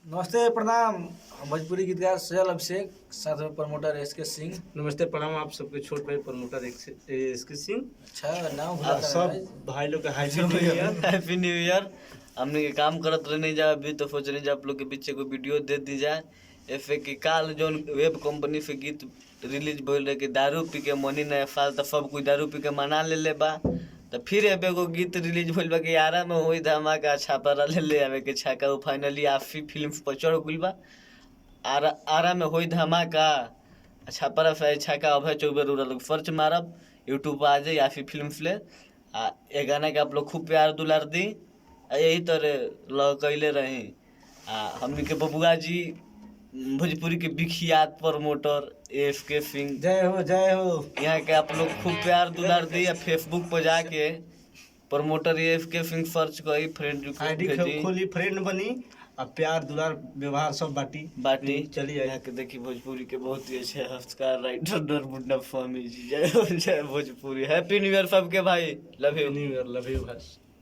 नमस्ते प्रणाम। भोजपुरी गीतकार सजल अभिषेक, साथ में प्रमोटर एसके सिंह। नमस्ते प्रणाम आप सबके छोट भाई प्रमोटर एसके सिंह। अच्छा नाम भूला आप सब भाई लोग का happy new year. Happy new year. हमने के काम करत रहने जा, अभी तो सोच रहे आप लोग के पीछे को वीडियो दे दी जाए। एफे के काल जो वेब कंपनी से गीत रिलीज भइल रहे कि दारू पी के मनी नहीं फाल, तो सब कोई दारू पी के मना ले बा। तो फिर एबे को गीत रिलीज भइल बा कि आरा में होई धमाका, छापा ले आवे के छाका। वो फाइनली आफी फिल्म पर चढ़ गइल बा। आरा में होई धमाका, छापा फै छाका। अभय चौबे रूरल लोग सर्च मारब, यूट्यूब पर आ जाए आफी फिल्म ले। ये गाना के आप लोग खूब प्यार दुलार दी। यही तरह लौकैले रही। हमनी के बबुआ जी भोजपुरी के विख्यात प्रमोटर एसके सिंह, जय हो जय हो। यहाँ के आप लोग खूब प्यार दुलार दी। फेसबुक पर जाके प्रमोटर एसके सिंह सर्च करी, फ्रेंड आईडी खोली, फ्रेंड बनी और प्यार दुलार व्यवहार सब बाटी। चलिए यहाँ के देखी भोजपुरी के बहुत ही अच्छे हफ्तकार राइटर नरमुंडा स्वामी जी। जय हो जय भोजपुरी। हैप्पी न्यू ईयर सबके भाई। Love you. New year, love you भाई।